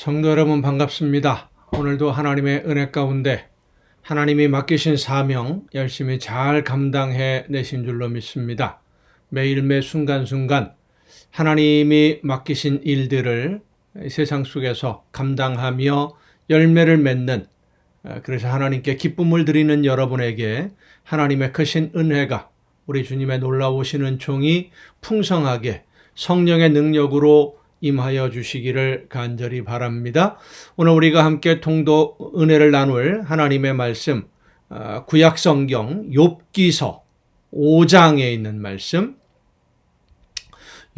성도 여러분 반갑습니다. 오늘도 하나님의 은혜 가운데 하나님이 맡기신 사명 열심히 잘 감당해 내신 줄로 믿습니다. 매일 매 순간순간 하나님이 맡기신 일들을 세상 속에서 감당하며 열매를 맺는, 그래서 하나님께 기쁨을 드리는 여러분에게 하나님의 크신 은혜가, 우리 주님의 놀라우신 은총이 풍성하게 성령의 능력으로 임하여 주시기를 간절히 바랍니다. 오늘 우리가 함께 통독 은혜를 나눌 하나님의 말씀, 구약성경 욥기서 5장에 있는 말씀,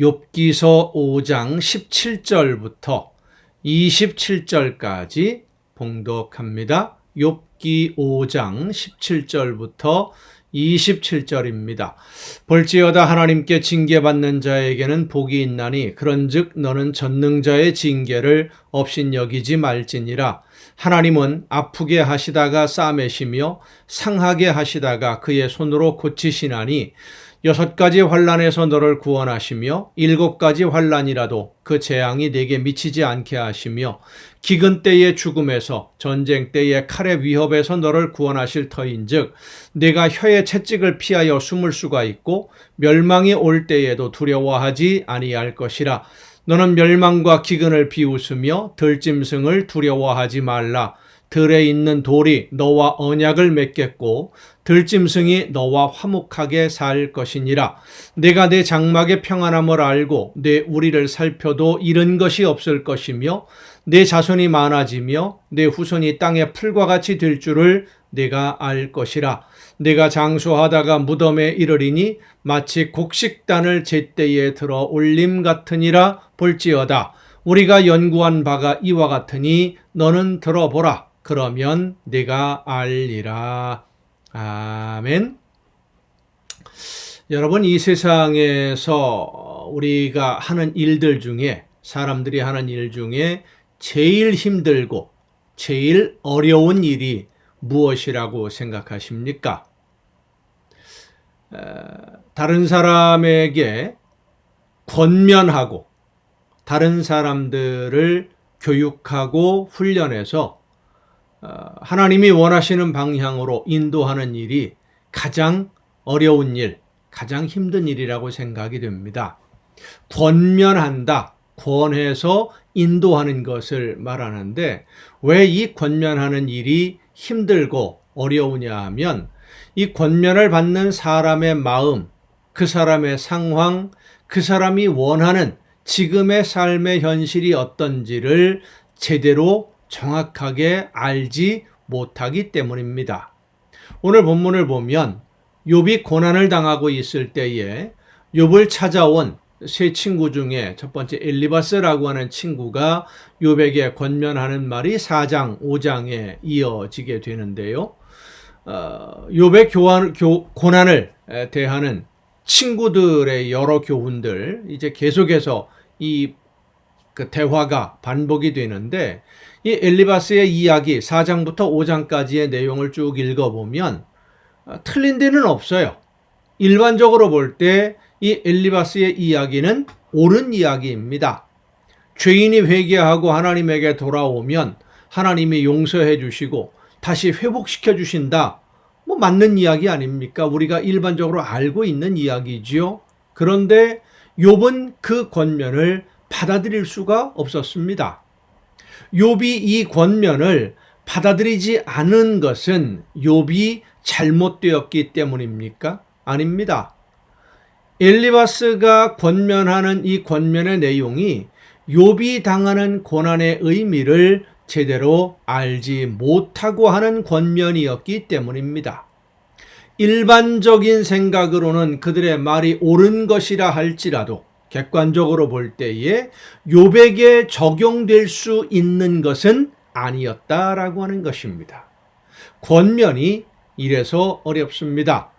욥기서 5장 17절부터 27절까지 봉독합니다. 욥기 5장 17절부터 27절입니다. 볼지어다 하나님께 징계받는 자에게는 복이 있나니 그런즉 너는 전능자의 징계를 업신여기지 말지니라. 하나님은 아프게 하시다가 싸매시며 상하게 하시다가 그의 손으로 고치시나니 6가지 환난에서 너를 구원하시며 7가지 환난이라도 그 재앙이 내게 미치지 않게 하시며 기근 때의 죽음에서 전쟁 때의 칼의 위협에서 너를 구원하실 터인즉 내가 혀의 채찍을 피하여 숨을 수가 있고 멸망이 올 때에도 두려워하지 아니할 것이라. 너는 멸망과 기근을 비웃으며 들짐승을 두려워하지 말라. 들에 있는 돌이 너와 언약을 맺겠고 들짐승이 너와 화목하게 살 것이니라. 내가 내 장막의 평안함을 알고 내 우리를 살펴도 잃은 것이 없을 것이며 내 자손이 많아지며 내 후손이 땅의 풀과 같이 될 줄을 내가 알 것이라. 내가 장수하다가 무덤에 이르리니 마치 곡식단을 제때에 들어 올림 같으니라. 볼지어다 우리가 연구한 바가 이와 같으니 너는 들어보라. 그러면 내가 알리라. 아멘. 여러분, 이 세상에서 우리가 하는 일들 중에, 사람들이 하는 일 중에 제일 힘들고 제일 어려운 일이 무엇이라고 생각하십니까? 다른 사람에게 권면하고 다른 사람들을 교육하고 훈련해서 하나님이 원하시는 방향으로 인도하는 일이 가장 어려운 일, 가장 힘든 일이라고 생각이 됩니다. 권면한다, 권해서 인도하는 것을 말하는데 왜 이 권면하는 일이 힘들고 어려우냐 하면 이 권면을 받는 사람의 마음, 그 사람의 상황, 그 사람이 원하는 지금의 삶의 현실이 어떤지를 제대로 정확하게 알지 못하기 때문입니다. 오늘 본문을 보면 욥이 고난을 당하고 있을 때에 욥을 찾아온 세 친구 중에 첫 번째 엘리바스라고 하는 친구가 욥에게 권면하는 말이 4장, 5장에 이어지게 되는데요. 욥의 고난을 대하는 친구들의 여러 교훈들, 이제 계속해서 이 대화가 반복이 되는데 이 엘리바스의 이야기 4장부터 5장까지의 내용을 쭉 읽어보면 틀린 데는 없어요. 일반적으로 볼 때 이 엘리바스의 이야기는 옳은 이야기입니다. 죄인이 회개하고 하나님에게 돌아오면 하나님이 용서해 주시고 다시 회복시켜 주신다. 맞는 이야기 아닙니까? 우리가 일반적으로 알고 있는 이야기지요. 그런데 욥은 그 권면을 받아들일 수가 없었습니다. 욥이 이 권면을 받아들이지 않은 것은 욥이 잘못되었기 때문입니까? 아닙니다. 엘리바스가 권면하는 이 권면의 내용이 욥이 당하는 고난의 의미를 제대로 알지 못하고 하는 권면이었기 때문입니다. 일반적인 생각으로는 그들의 말이 옳은 것이라 할지라도 객관적으로 볼 때에 욥에게 적용될 수 있는 것은 아니었다라고 하는 것입니다. 권면이 이래서 어렵습니다.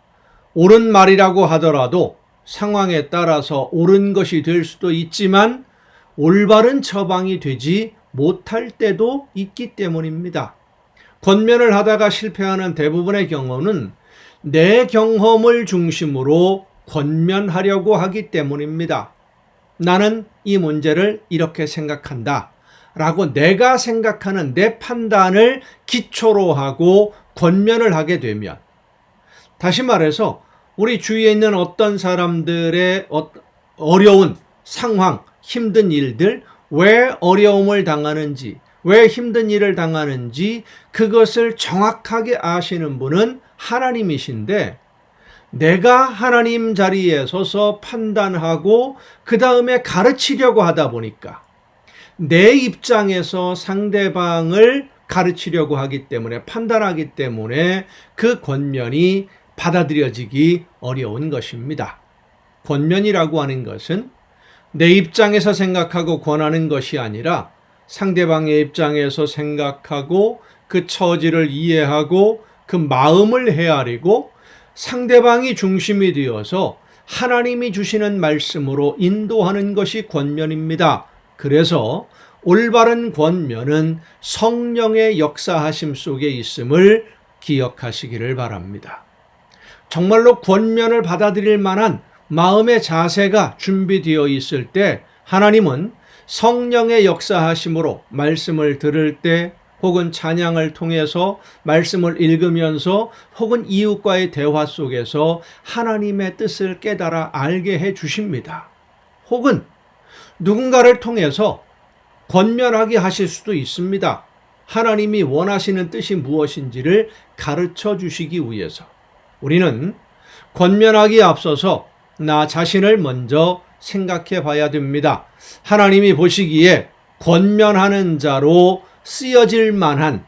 옳은 말이라고 하더라도 상황에 따라서 옳은 것이 될 수도 있지만 올바른 처방이 되지 못할 때도 있기 때문입니다. 권면을 하다가 실패하는 대부분의 경우는 내 경험을 중심으로 권면하려고 하기 때문입니다. 나는 이 문제를 이렇게 생각한다. 라고 내가 생각하는 내 판단을 기초로 하고 권면을 하게 되면, 다시 말해서 우리 주위에 있는 어떤 사람들의 어려운 상황, 힘든 일들, 왜 어려움을 당하는지, 왜 힘든 일을 당하는지 그것을 정확하게 아시는 분은 하나님이신데, 내가 하나님 자리에 서서 판단하고 그 다음에 가르치려고 하다 보니까 내 입장에서 상대방을 가르치려고 하기 때문에, 판단하기 때문에 그 권면이 받아들여지기 어려운 것입니다. 권면이라고 하는 것은 내 입장에서 생각하고 권하는 것이 아니라 상대방의 입장에서 생각하고 그 처지를 이해하고 그 마음을 헤아리고 상대방이 중심이 되어서 하나님이 주시는 말씀으로 인도하는 것이 권면입니다. 그래서 올바른 권면은 성령의 역사하심 속에 있음을 기억하시기를 바랍니다. 정말로 권면을 받아들일 만한 마음의 자세가 준비되어 있을 때 하나님은 성령의 역사하심으로 말씀을 들을 때, 혹은 찬양을 통해서 말씀을 읽으면서, 혹은 이웃과의 대화 속에서 하나님의 뜻을 깨달아 알게 해 주십니다. 혹은 누군가를 통해서 권면하게 하실 수도 있습니다. 하나님이 원하시는 뜻이 무엇인지를 가르쳐 주시기 위해서. 우리는 권면하기에 앞서서 나 자신을 먼저 생각해 봐야 됩니다. 하나님이 보시기에 권면하는 자로 쓰여질 만한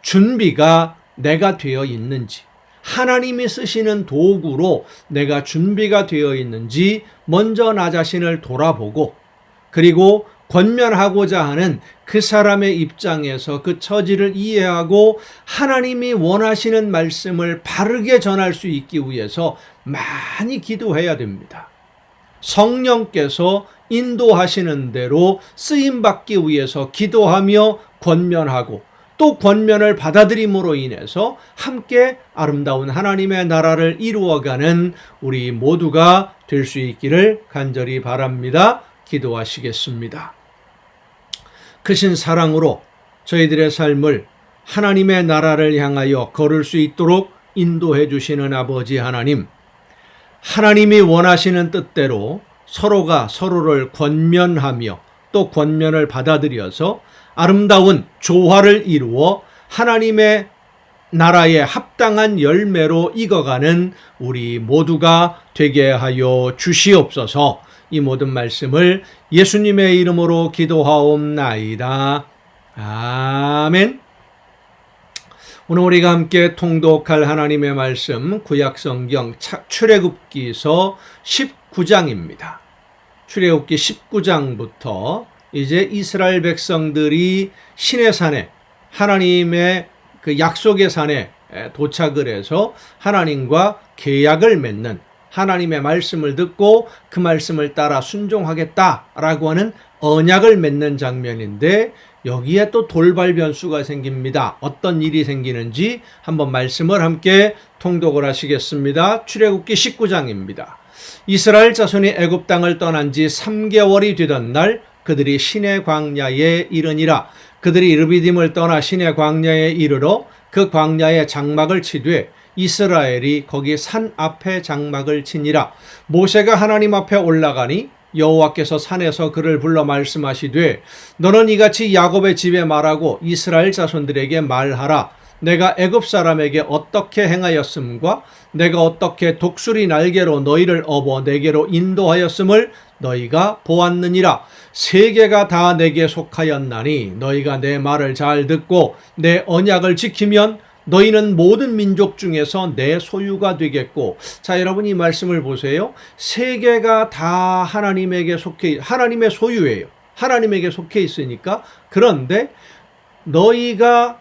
준비가 내가 되어 있는지, 하나님이 쓰시는 도구로 내가 준비가 되어 있는지 먼저 나 자신을 돌아보고, 그리고 권면하고자 하는 그 사람의 입장에서 그 처지를 이해하고 하나님이 원하시는 말씀을 바르게 전할 수 있기 위해서 많이 기도해야 됩니다. 성령께서 인도하시는 대로 쓰임받기 위해서 기도하며 권면하고, 또 권면을 받아들임으로 인해서 함께 아름다운 하나님의 나라를 이루어가는 우리 모두가 될 수 있기를 간절히 바랍니다. 기도하시겠습니다. 크신 사랑으로 저희들의 삶을 하나님의 나라를 향하여 걸을 수 있도록 인도해 주시는 아버지 하나님, 하나님이 원하시는 뜻대로 서로가 서로를 권면하며 또 권면을 받아들여서 아름다운 조화를 이루어 하나님의 나라에 합당한 열매로 익어가는 우리 모두가 되게 하여 주시옵소서. 이 모든 말씀을 예수님의 이름으로 기도하옵나이다. 아멘. 오늘 우리가 함께 통독할 하나님의 말씀, 구약성경 출애굽기서 19장입니다. 출애굽기 19장부터 이제 이스라엘 백성들이 시내산에, 하나님의 그 약속의 산에 도착을 해서 하나님과 계약을 맺는, 하나님의 말씀을 듣고 그 말씀을 따라 순종하겠다라고 하는 언약을 맺는 장면인데, 여기에 또 돌발 변수가 생깁니다. 어떤 일이 생기는지 한번 말씀을 함께 통독을 하시겠습니다. 출애굽기 19장입니다. 이스라엘 자손이 애굽 땅을 떠난 지 3개월이 되던 날 그들이 시내 광야에 이르니라. 그들이 르비딤을 떠나 시내 광야에 이르러 그 광야에 장막을 치되 이스라엘이 거기 산 앞에 장막을 치니라. 모세가 하나님 앞에 올라가니 여호와께서 산에서 그를 불러 말씀하시되 너는 이같이 야곱의 집에 말하고 이스라엘 자손들에게 말하라. 내가 애굽 사람에게 어떻게 행하였음과 내가 어떻게 독수리 날개로 너희를 업어 내게로 인도하였음을 너희가 보았느니라. 세계가 다 내게 속하였나니 너희가 내 말을 잘 듣고 내 언약을 지키면 너희는 모든 민족 중에서 내 소유가 되겠고. 자, 여러분 이 말씀을 보세요. 세계가 다 하나님에게 속해, 하나님의 소유예요. 하나님에게 속해 있으니까. 그런데 너희가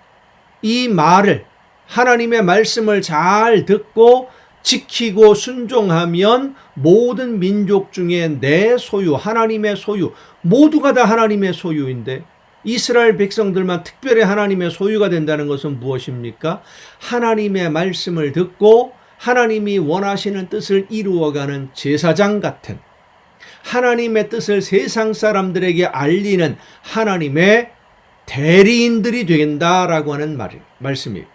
이 말을, 하나님의 말씀을 잘 듣고 지키고 순종하면 모든 민족 중에 내 소유, 하나님의 소유, 모두가 다 하나님의 소유인데 이스라엘 백성들만 특별히 하나님의 소유가 된다는 것은 무엇입니까? 하나님의 말씀을 듣고 하나님이 원하시는 뜻을 이루어가는 제사장 같은, 하나님의 뜻을 세상 사람들에게 알리는 하나님의 대리인들이 된다라고 하는 말씀이에요.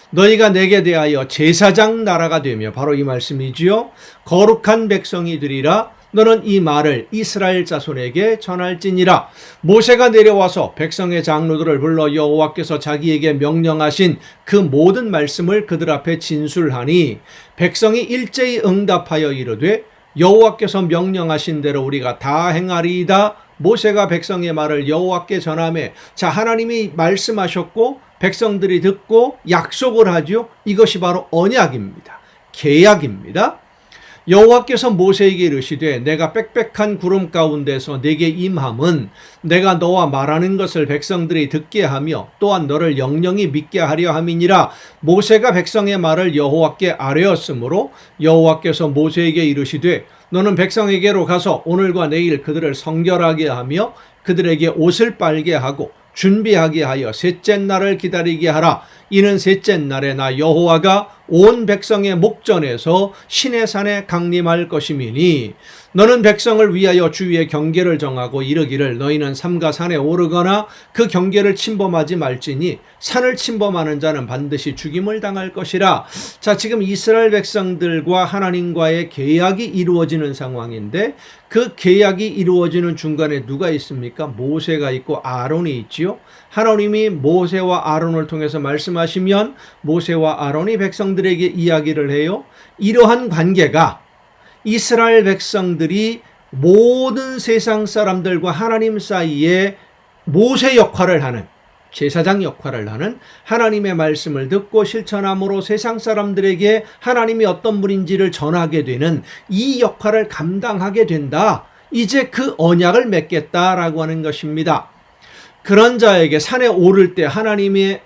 너희가 내게 대하여 제사장 나라가 되며, 바로 이 말씀이지요. 거룩한 백성이 되리라. 너는 이 말을 이스라엘 자손에게 전할지니라. 모세가 내려와서 백성의 장로들을 불러 여호와께서 자기에게 명령하신 그 모든 말씀을 그들 앞에 진술하니, 백성이 일제히 응답하여 이르되 여호와께서 명령하신 대로 우리가 다 행하리이다. 모세가 백성의 말을 여호와께 전하매, 자, 하나님이 말씀하셨고 백성들이 듣고 약속을 하죠. 이것이 바로 언약입니다. 계약입니다. 여호와께서 모세에게 이르시되 내가 빽빽한 구름 가운데서 내게 임함은 내가 너와 말하는 것을 백성들이 듣게 하며 또한 너를 영영히 믿게 하려 함이니라. 모세가 백성의 말을 여호와께 아뢰었으므로 여호와께서 모세에게 이르시되 너는 백성에게로 가서 오늘과 내일 그들을 성결하게 하며 그들에게 옷을 빨게 하고 준비하게 하여 셋째 날을 기다리게 하라. 이는 셋째 날에 나 여호와가 온 백성의 목전에서 시내산에 강림할 것임이니, 너는 백성을 위하여 주위의 경계를 정하고 이르기를 너희는 삼가 산에 오르거나 그 경계를 침범하지 말지니 산을 침범하는 자는 반드시 죽임을 당할 것이라. 자, 지금 이스라엘 백성들과 하나님과의 계약이 이루어지는 상황인데, 그 계약이 이루어지는 중간에 누가 있습니까? 모세가 있고 아론이 있지요. 하나님이 모세와 아론을 통해서 말씀하시면 모세와 아론이 백성들에게 이야기를 해요. 이러한 관계가 이스라엘 백성들이 모든 세상 사람들과 하나님 사이에 모세 역할을 하는, 제사장 역할을 하는, 하나님의 말씀을 듣고 실천함으로 세상 사람들에게 하나님이 어떤 분인지를 전하게 되는 이 역할을 감당하게 된다. 이제 그 언약을 맺겠다라고 하는 것입니다. 그런 자에게 산에 오를 때 하나님이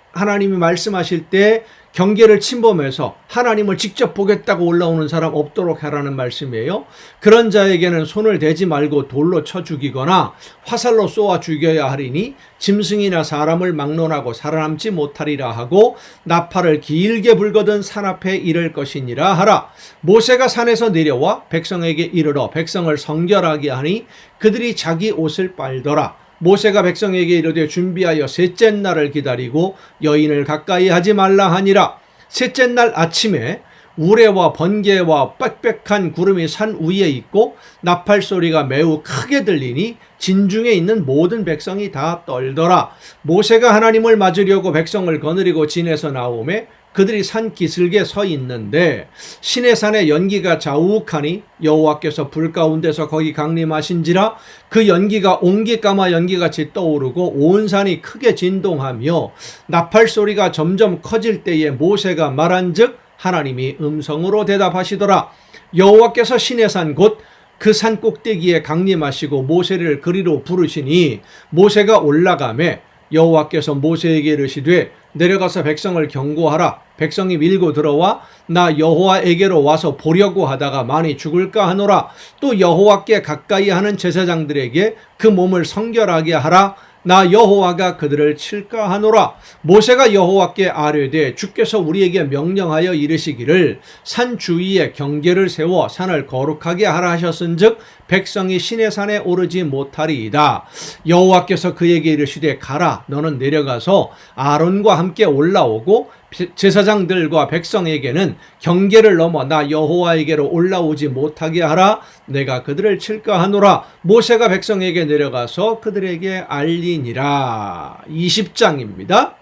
말씀하실 때 경계를 침범해서 하나님을 직접 보겠다고 올라오는 사람 없도록 하라는 말씀이에요. 그런 자에게는 손을 대지 말고 돌로 쳐 죽이거나 화살로 쏘아 죽여야 하리니 짐승이나 사람을 막론하고 살아남지 못하리라 하고 나팔을 길게 불거든 산 앞에 이를 것이니라 하라. 모세가 산에서 내려와 백성에게 이르러 백성을 성결하게 하니 그들이 자기 옷을 빨더라. 모세가 백성에게 이르되 준비하여 셋째 날을 기다리고 여인을 가까이 하지 말라 하니라. 셋째 날 아침에 우레와 번개와 빽빽한 구름이 산 위에 있고 나팔 소리가 매우 크게 들리니 진중에 있는 모든 백성이 다 떨더라. 모세가 하나님을 맞으려고 백성을 거느리고 진에서 나오매 그들이 산 기슭에 서 있는데 시내산에 연기가 자욱하니 여호와께서 불 가운데서 거기 강림하신지라. 그 연기가 옹기까마 연기같이 떠오르고 온 산이 크게 진동하며 나팔 소리가 점점 커질 때에 모세가 말한즉 하나님이 음성으로 대답하시더라. 여호와께서 시내산 곧 그 산 꼭대기에 강림하시고 모세를 그리로 부르시니 모세가 올라가매 여호와께서 모세에게 이르시되 내려가서 백성을 경고하라. 백성이 밀고 들어와 나 여호와에게로 와서 보려고 하다가 많이 죽을까 하노라. 또 여호와께 가까이 하는 제사장들에게 그 몸을 성결하게 하라. 나 여호와가 그들을 칠까 하노라. 모세가 여호와께 아뢰되 주께서 우리에게 명령하여 이르시기를 산 주위에 경계를 세워 산을 거룩하게 하라 하셨은즉 백성이 시내산에 오르지 못하리이다. 여호와께서 그에게 이르시되 가라. 너는 내려가서 아론과 함께 올라오고 제사장들과 백성에게는 경계를 넘어 나 여호와에게로 올라오지 못하게 하라. 내가 그들을 칠까 하노라. 모세가 백성에게 내려가서 그들에게 알리니라. 20장입니다.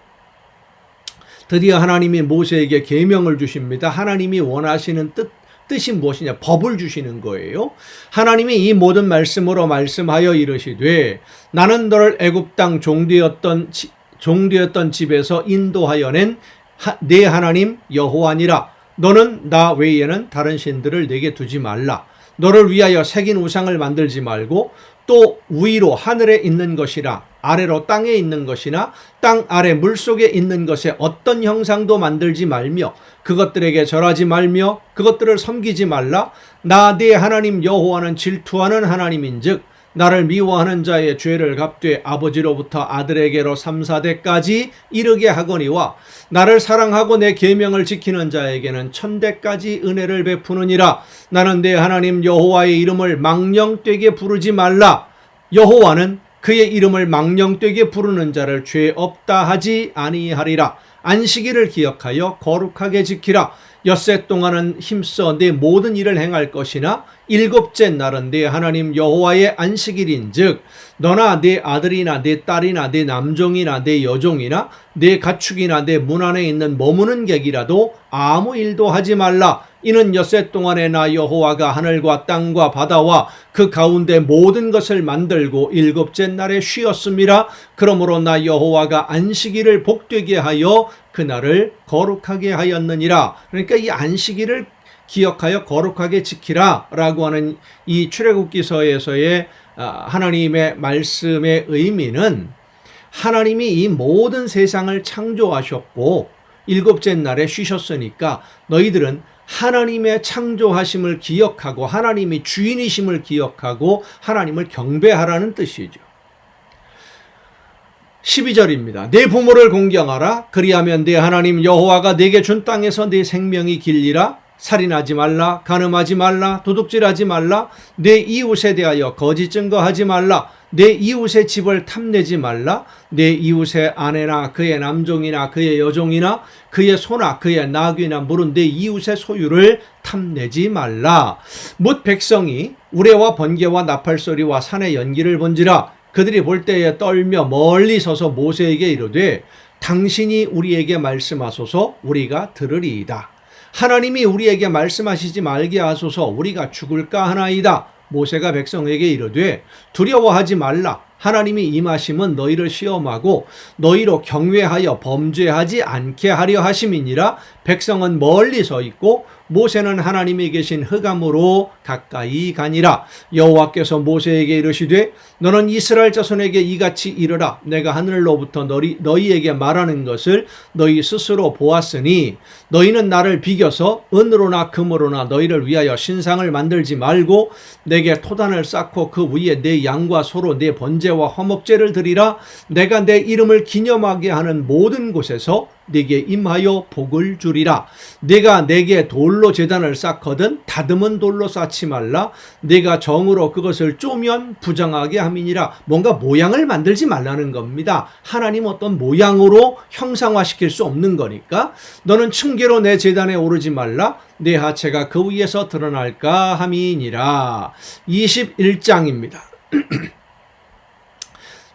드디어 하나님이 모세에게 계명을 주십니다. 하나님이 원하시는 뜻이 무엇이냐? 법을 주시는 거예요. 하나님이 이 모든 말씀으로 말씀하여 이르시되 나는 너를 애굽 땅 종되었던 집에서 인도하여 낸 내 하나님 여호와니라. 너는 나 외에는 다른 신들을 내게 두지 말라. 너를 위하여 새긴 우상을 만들지 말고 또 위로 하늘에 있는 것이나 아래로 땅에 있는 것이나 땅 아래 물속에 있는 것에 어떤 형상도 만들지 말며 그것들에게 절하지 말며 그것들을 섬기지 말라. 나 네 하나님 여호와는 질투하는 하나님인즉 나를 미워하는 자의 죄를 갚되 아버지로부터 아들에게로 3, 4대까지 이르게 하거니와 나를 사랑하고 내 계명을 지키는 자에게는 1000대까지 은혜를 베푸느니라. 나는 내 하나님 여호와의 이름을 망령되게 부르지 말라. 여호와는 그의 이름을 망령되게 부르는 자를 죄 없다 하지 아니하리라. 안식일을 기억하여 거룩하게 지키라. 엿새 동안은 힘써 내 모든 일을 행할 것이나 일곱째 날은 내 하나님 여호와의 안식일인즉 너나 내 아들이나 내 딸이나 내 남종이나 내 여종이나 내 가축이나 내 문 안에 있는 머무는 객이라도 아무 일도 하지 말라. 이는 엿새 동안에 나 여호와가 하늘과 땅과 바다와 그 가운데 모든 것을 만들고 일곱째 날에 쉬었음이라. 그러므로 나 여호와가 안식일을 복되게 하여 그날을 거룩하게 하였느니라. 그러니까 이 안식일을 기억하여 거룩하게 지키라 라고 하는 이 출애굽기서에서의 하나님의 말씀의 의미는 하나님이 이 모든 세상을 창조하셨고 일곱째 날에 쉬셨으니까 너희들은 하나님의 창조하심을 기억하고 하나님이 주인이심을 기억하고 하나님을 경배하라는 뜻이죠. 12절입니다. 내 부모를 공경하라. 그리하면 내 하나님 여호와가 내게 준 땅에서 내 생명이 길리라. 살인하지 말라. 간음하지 말라. 도둑질하지 말라. 내 이웃에 대하여 거짓 증거하지 말라. 내 이웃의 집을 탐내지 말라. 내 이웃의 아내나 그의 남종이나 그의 여종이나 그의 소나 그의 나귀나 물은 내 이웃의 소유를 탐내지 말라. 뭇 백성이 우레와 번개와 나팔소리와 산의 연기를 본지라. 그들이 볼 때에 떨며 멀리 서서 모세에게 이르되 당신이 우리에게 말씀하소서 우리가 들으리이다. 하나님이 우리에게 말씀하시지 말게 하소서 우리가 죽을까 하나이다. 모세가 백성에게 이르되 두려워하지 말라. 하나님이 임하심은 너희를 시험하고 너희로 경외하여 범죄하지 않게 하려 하심이니라. 백성은 멀리 서 있고 모세는 하나님이 계신 흑암으로 가까이 가니라. 여호와께서 모세에게 이르시되 너는 이스라엘 자손에게 이같이 이르라. 내가 하늘로부터 너희에게 말하는 것을 너희 스스로 보았으니 너희는 나를 비겨서 은으로나 금으로나 너희를 위하여 신상을 만들지 말고 내게 토단을 쌓고 그 위에 내 양과 소로 내 번제와 화목제를 드리라. 내가 내 이름을 기념하게 하는 모든 곳에서 네게 임하여 복을 주리라. 네가 내게 돌로 제단을 쌓거든 다듬은 돌로 쌓지 말라. 네가 정으로 그것을 쪼면 부정하게 함이니라. 뭔가 모양을 만들지 말라는 겁니다. 하나님 어떤 모양으로 형상화시킬 수 없는 거니까 너는 층계로 내 제단에 오르지 말라. 내 하체가 그 위에서 드러날까 함이니라. 21장입니다.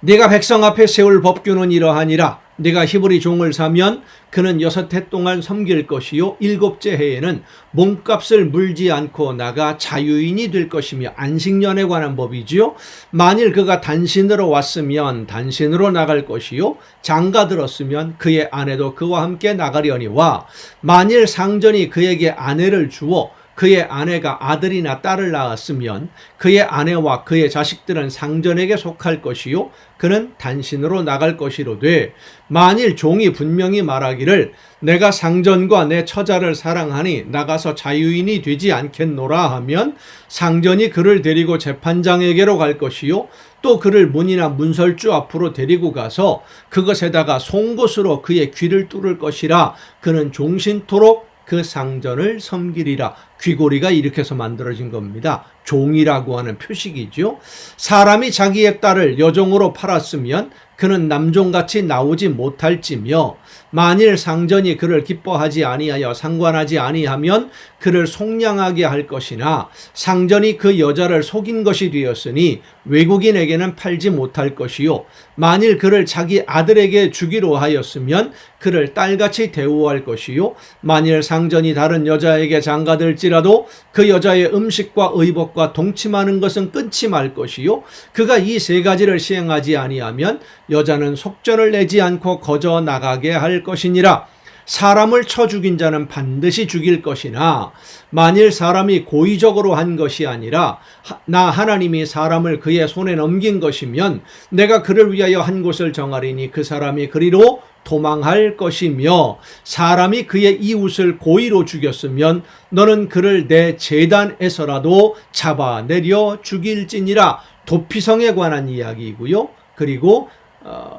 네가 백성 앞에 세울 법규는 이러하니라. 네가 히브리 종을 사면 그는 6해 동안 섬길 것이요 7째 해에는 몸값을 물지 않고 나가 자유인이 될 것이며 안식년에 관한 법이지요. 만일 그가 단신으로 왔으면 단신으로 나갈 것이요 장가 들었으면 그의 아내도 그와 함께 나가려니와 만일 상전이 그에게 아내를 주어 그의 아내가 아들이나 딸을 낳았으면 그의 아내와 그의 자식들은 상전에게 속할 것이요 그는 단신으로 나갈 것이로되 만일 종이 분명히 말하기를 내가 상전과 내 처자를 사랑하니 나가서 자유인이 되지 않겠노라 하면 상전이 그를 데리고 재판장에게로 갈 것이요 또 그를 문이나 문설주 앞으로 데리고 가서 그것에다가 송곳으로 그의 귀를 뚫을 것이라. 그는 종신토록 그 상전을 섬기리라. 귀고리가 이렇게 해서 만들어진 겁니다. 종이라고 하는 표식이죠. 사람이 자기의 딸을 여종으로 팔았으면 그는 남종같이 나오지 못할지며 만일 상전이 그를 기뻐하지 아니하여 상관하지 아니하면 그를 속량하게 할 것이나 상전이 그 여자를 속인 것이 되었으니 외국인에게는 팔지 못할 것이요 만일 그를 자기 아들에게 주기로 하였으면 그를 딸같이 대우할 것이요 만일 상전이 다른 여자에게 장가들지라도 그 여자의 음식과 의복과 동침하는 것은 끊지 말 것이요 그가 이 세 가지를 시행하지 아니하면 여자는 속전을 내지 않고 거저 나가게 할 것이니라. 사람을 쳐 죽인 자는 반드시 죽일 것이나 만일 사람이 고의적으로 한 것이 아니라 나 하나님이 사람을 그의 손에 넘긴 것이면 내가 그를 위하여 한 곳을 정하리니 그 사람이 그리로 도망할 것이며 사람이 그의 이웃을 고의로 죽였으면 너는 그를 내 제단에서라도 잡아내려 죽일지니라. 도피성에 관한 이야기이고요. 그리고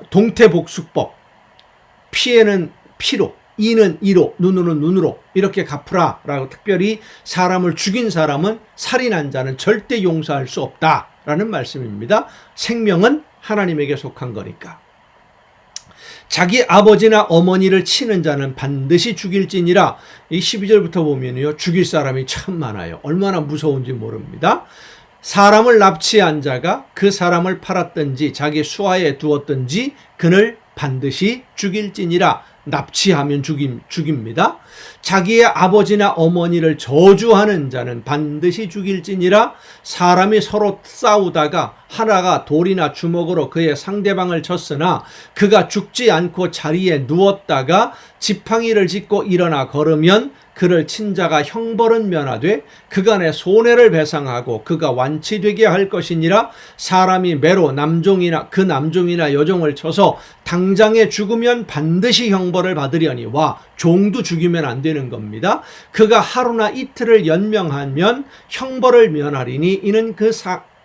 동태복수법, 피에는 피로, 이는 이로, 눈으로는 눈으로 이렇게 갚으라라고 특별히 사람을 죽인 사람은 살인한 자는 절대 용서할 수 없다라는 말씀입니다. 생명은 하나님에게 속한 거니까. 자기 아버지나 어머니를 치는 자는 반드시 죽일지니라. 이 12절부터 보면요, 죽일 사람이 참 많아요. 얼마나 무서운지 모릅니다. 사람을 납치한 자가 그 사람을 팔았든지 자기 수하에 두었든지 그를 반드시 죽일지니라. 납치하면 죽입니다. 자기의 아버지나 어머니를 저주하는 자는 반드시 죽일지니라. 사람이 서로 싸우다가 하나가 돌이나 주먹으로 그의 상대방을 쳤으나 그가 죽지 않고 자리에 누웠다가 지팡이를 짚고 일어나 걸으면 그를 친 자가 형벌은 면하되 그간의 손해를 배상하고 그가 완치되게 할 것이니라. 사람이 매로 남종이나 여종을 쳐서 당장에 죽으면 반드시 형벌을 받으려니와 종도 죽이면 안 되는 겁니다. 그가 하루나 이틀을 연명하면 형벌을 면하리니 이는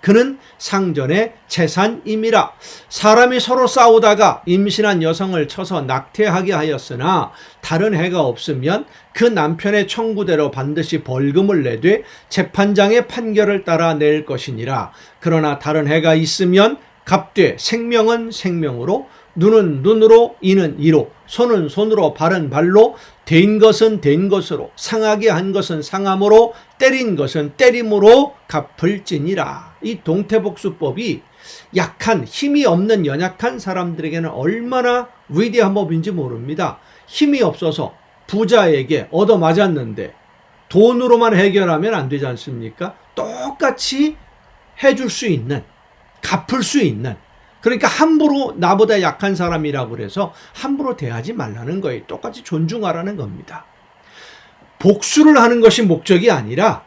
그는 상전의 재산임이라. 사람이 서로 싸우다가 임신한 여성을 쳐서 낙태하게 하였으나 다른 해가 없으면 그 남편의 청구대로 반드시 벌금을 내되 재판장의 판결을 따라 낼 것이니라. 그러나 다른 해가 있으면 갚되 생명은 생명으로, 눈은 눈으로, 이는 이로, 손은 손으로, 발은 발로, 된 것은 된 것으로, 상하게 한 것은 상함으로, 때린 것은 때림으로 갚을지니라. 이 동태복수법이 약한, 힘이 없는 연약한 사람들에게는 얼마나 위대한 법인지 모릅니다. 힘이 없어서 부자에게 얻어맞았는데 돈으로만 해결하면 안 되지 않습니까? 똑같이 해줄 수 있는, 갚을 수 있는, 그러니까 함부로 나보다 약한 사람이라고 그래서 함부로 대하지 말라는 거예요. 똑같이 존중하라는 겁니다. 복수를 하는 것이 목적이 아니라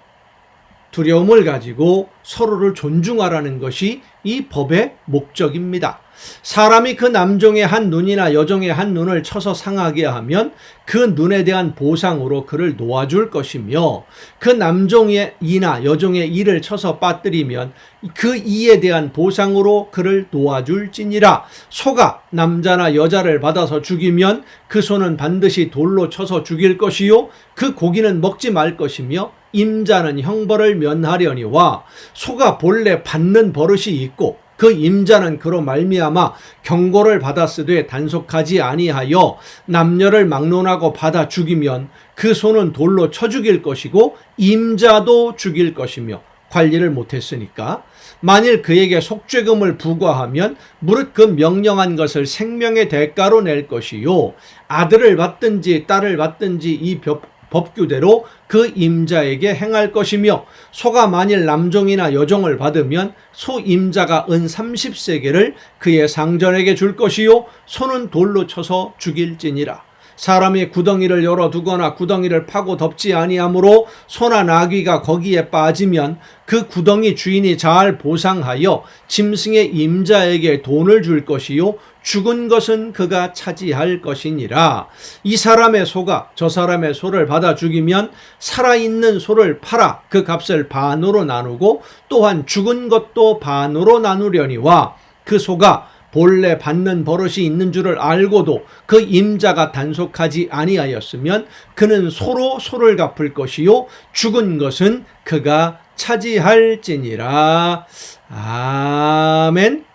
두려움을 가지고 서로를 존중하라는 것이 이 법의 목적입니다. 사람이 그 남종의 한 눈이나 여종의 한 눈을 쳐서 상하게 하면 그 눈에 대한 보상으로 그를 놓아줄 것이며, 그 남종의 이나 여종의 이를 쳐서 빠뜨리면 그 이에 대한 보상으로 그를 놓아줄지니라. 소가 남자나 여자를 받아서 죽이면 그 소는 반드시 돌로 쳐서 죽일 것이요 그 고기는 먹지 말 것이며 임자는 형벌을 면하려니와, 소가 본래 받는 버릇이 있고 그 임자는 그로 말미암아 경고를 받았으되 단속하지 아니하여 남녀를 막론하고 받아 죽이면 그 소는 돌로 쳐 죽일 것이고 임자도 죽일 것이며, 관리를 못했으니까. 만일 그에게 속죄금을 부과하면 무릇 그 명령한 것을 생명의 대가로 낼 것이요 아들을 받든지 딸을 받든지 이 법규대로 그 임자에게 행할 것이며, 소가 만일 남종이나 여종을 받으면 소 임자가 은 30세겔을 그의 상전에게 줄 것이요 소는 돌로 쳐서 죽일지니라. 사람이 구덩이를 열어두거나 구덩이를 파고 덮지 아니하므로 소나 나귀가 거기에 빠지면 그 구덩이 주인이 잘 보상하여 짐승의 임자에게 돈을 줄 것이요 죽은 것은 그가 차지할 것이니라. 이 사람의 소가 저 사람의 소를 받아 죽이면 살아있는 소를 팔아 그 값을 반으로 나누고 또한 죽은 것도 반으로 나누려니와, 그 소가 본래 받는 버릇이 있는 줄을 알고도 그 임자가 단속하지 아니하였으면 그는 소로 소를 갚을 것이요 죽은 것은 그가 차지할지니라. 아멘.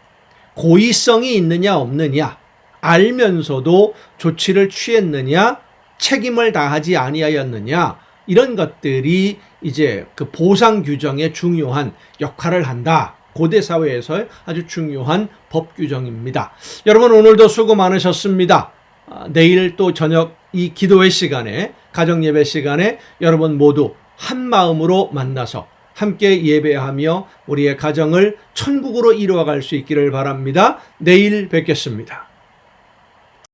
고의성이 있느냐 없느냐, 알면서도 조치를 취했느냐, 책임을 다하지 아니하였느냐, 이런 것들이 이제 그 보상 규정에 중요한 역할을 한다. 고대 사회에서 아주 중요한 법 규정입니다. 여러분, 오늘도 수고 많으셨습니다. 내일 또 저녁 이 기도회 시간에, 가정 예배 시간에 여러분 모두 한 마음으로 만나서 함께 예배하며 우리의 가정을 천국으로 이루어갈 수 있기를 바랍니다. 내일 뵙겠습니다.